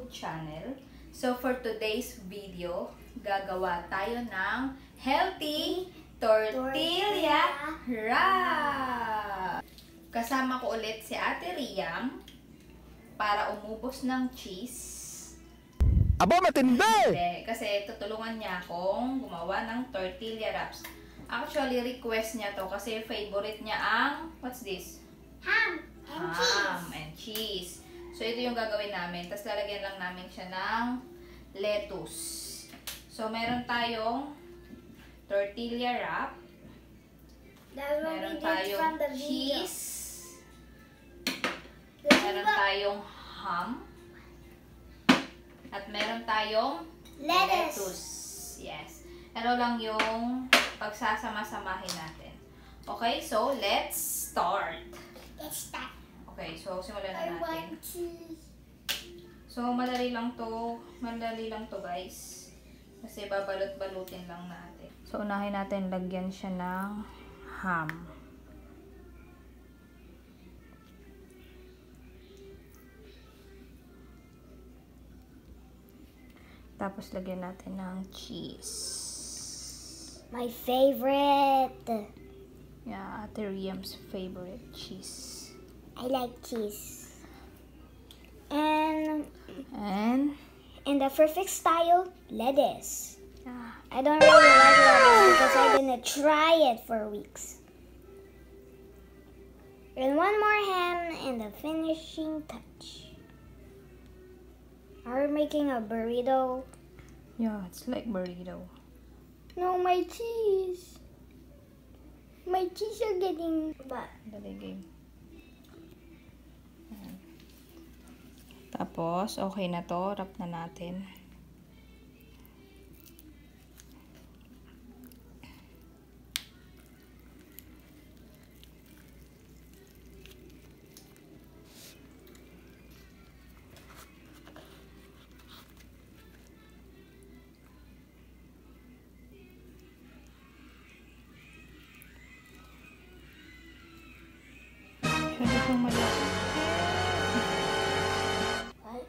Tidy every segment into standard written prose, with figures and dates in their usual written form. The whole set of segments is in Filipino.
YouTube channel. So for today's video, gagawa tayo ng healthy tortilla wrap. Kasama ko ulit si Ate Riam para umubos ng cheese. Aba, matindi! Hindi, kasi tutulungan niya akong gumawa ng tortilla wraps. Actually, request niya to kasi favorite niya ang, what's this? Ham and cheese. So, ito yung gagawin namin. Tapos, lalagyan lang namin siya ng lettuce. So, meron tayong tortilla wrap. That will Meron be good tayong from the video. cheese. Meron tayong ham. At meron tayong lettuce. Yes. Ito lang yung pagsasama-samahin natin. Okay, so let's start. Let's start. Okay, so simulan na I natin. want cheese. So madali lang to guys. Kasi babalot-balutin lang natin. So unahin natin lagyan siya ng ham. Tapos lagyan natin ng cheese. My favorite. Yeah, Ate Riam's favorite cheese. I like cheese. And in the perfect style, lettuce. Yeah. I don't really like lettuce because I didn't try it for weeks. And one more ham and the finishing touch. Are we making a burrito? Yeah, it's like burrito. No, my cheese. My cheese are getting bad. Daligay. Tapos, okay na to. Wrap na natin. Masyado pang malaki. What?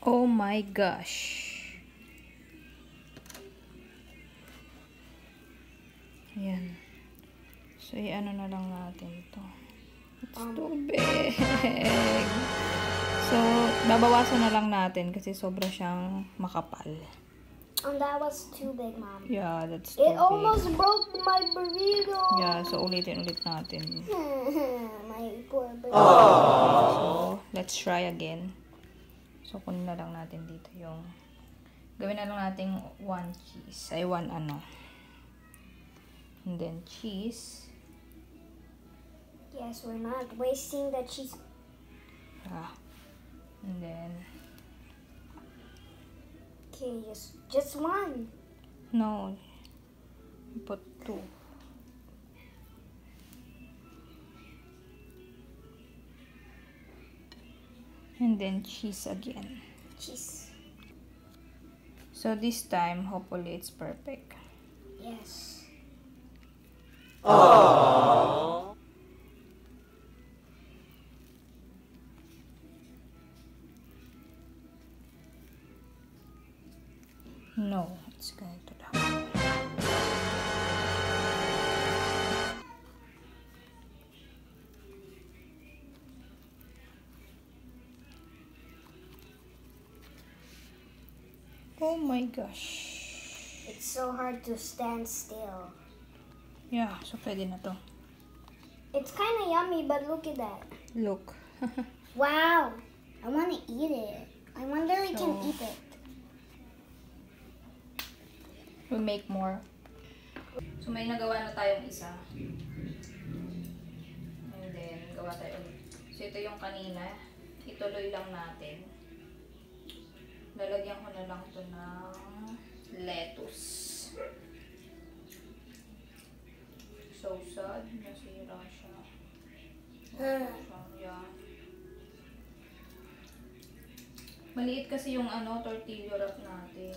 Oh my gosh. Ayan. So, i-ano na lang natin to. It's too big. So, babawasan na lang natin kasi sobra siyang makapal. That was too big, Mom. Yeah, that's too It big. almost broke my burrito. Yeah, so ulitin ulit natin. My poor burrito. So, let's try again. So, kunin na lang natin dito yung gawin na lang natin one cheese. Ay, one ano. And then cheese. Yes, we're not wasting the cheese. Yeah. And then, Okay, just one. no. Put two. And then cheese again. Cheese. So this time, hopefully it's perfect. Yes. No, it's going to happen. Oh my gosh. It's so hard to stand still. Yeah, so pwede na to. It's kind of yummy, but look at that. Look. Wow. I want to eat it. I wonder we can So- eat it. We make more. So may nagawa na tayong isa. And then, gawa tayo ulit. So ito yung kanina. Ituloy lang natin. Lalagyan ko na lang ito ng lettuce. So sad. Nasira siya. Yeah. Maliit kasi yung tortilla wrap natin.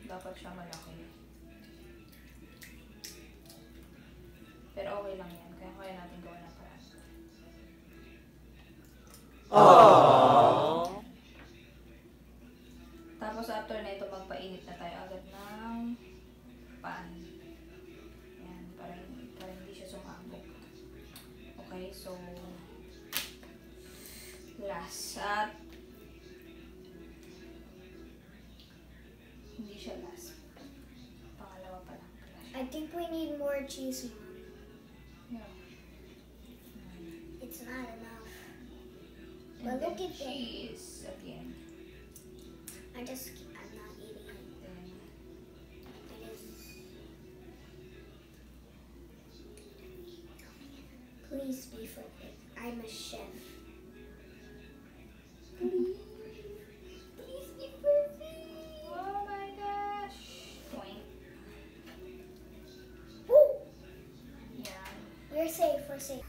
Dapat siya malaki. Pero okay lang yan. Kaya natin gawin na parang. Aww. Tapos after na ito, magpainit na tayo agad ng pan. Yan, para hindi siya sumabog. Okay, so last at hindi siya last. Pangalawa pa lang. I think we need more cheese, Mom. Yeah. It's not enough. And But look then at it. cheese again. I'm not eating it. Then It is. Please be perfect. I'm a chef. Please be perfect. oh my gosh! Point. Woo! Yan. We're safe. We're safe.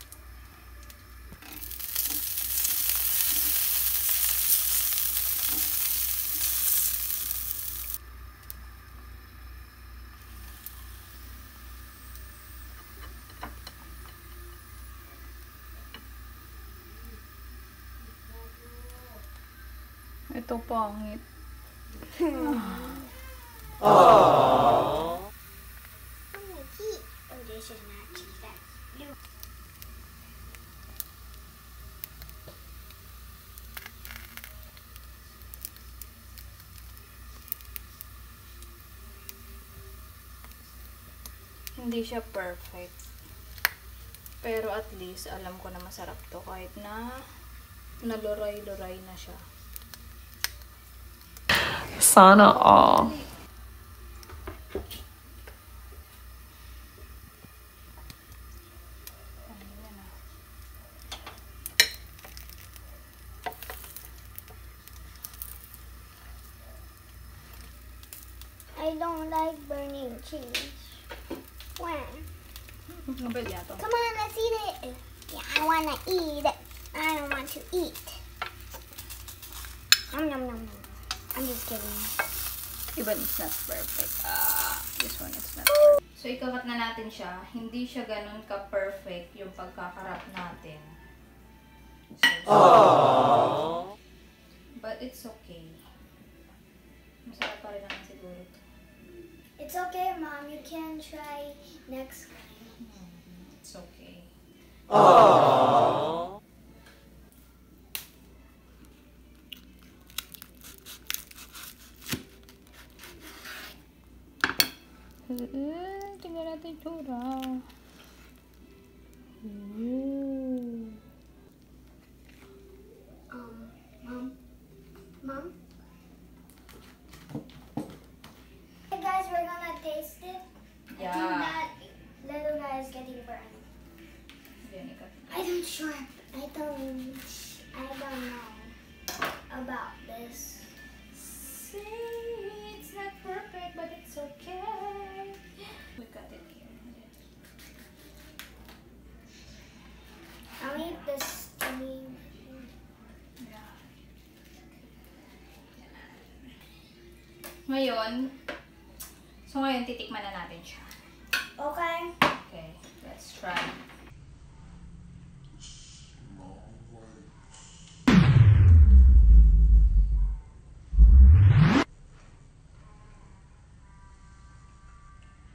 Ito pangit. Aww. I'm gonna keep. Oh, this is not cheese. That's blue. Hindi siya perfect. Pero at least, alam ko na masarap to kahit na naluray-luray na siya. Sana all. I don't like burning cheese. Why? Mabili to. Come on, let's eat it. Yeah, I wanna eat. I don't want to eat. Nom nom nom. I'm just kidding. Even it's not perfect. This one is not perfect. So, ikakat na natin siya. Hindi siya ganun ka-perfect yung pagkakarap natin. So, but it's okay. Masarap pa rin naman siguro ito. It's okay, Mom. You can try next time. It's okay. Aww. Tingnan natin yung tsura. Mom? Hey guys, we're gonna taste it. I think Yeah. that little guy is getting burned. Yan, ikat. I don't sure. I don't know about this. See, it's not perfect, but it's okay. We got it here. I'll eat this to me. Yeah. Ngayon, ngayon titikman na natin siya. Okay. Okay, let's try.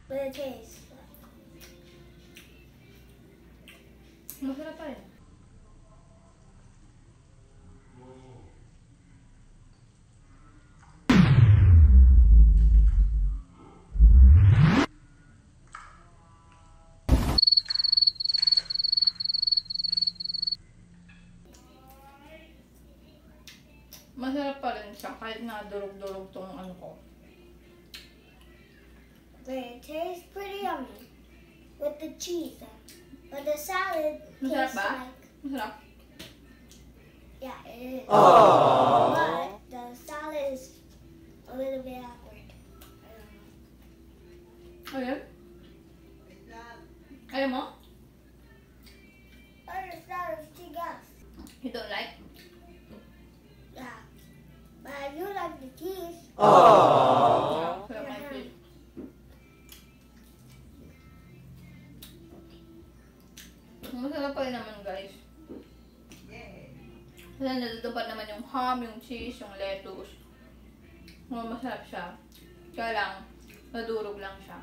But it tastes. Masarap pa rin. Masarap pa rin siya kahit na durog-durog tong ano ko. But it tastes pretty yummy with the cheese. But the salad Masarap tastes ba? like, Masarap. yeah, it is. Aww. But the salad is a little bit awkward. I don't know. Ayun? Ayaw mo? But the salad is too gas. You don't like? Yeah. But you cheese. Sarap ng cheese. Masarap pa rin naman, guys. Kasi natutupad naman yung ham, yung cheese, yung lettuce. Masarap siya. Kaya lang, nadurog lang siya.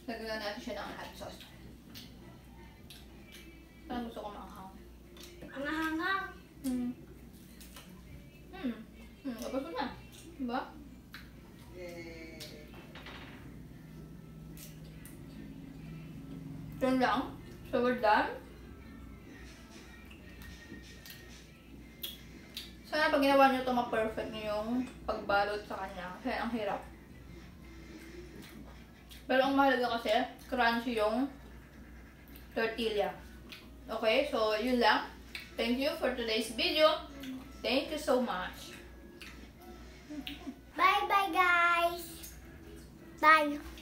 Lagyan natin siya ng hot sauce. Parang gusto ko maanghang. Ang hangang. Tapos na. Diba? Yun lang. So we're done. Sana pag ginawa nyo ito, ma-perfect nyo yung pagbalot sa kanya. Kasi ang hirap. Pero ang mahalaga kasi, crunchy yung tortilla. Okay, so yun lang. Thank you for today's video. Thank you so much. Bye bye guys. Bye.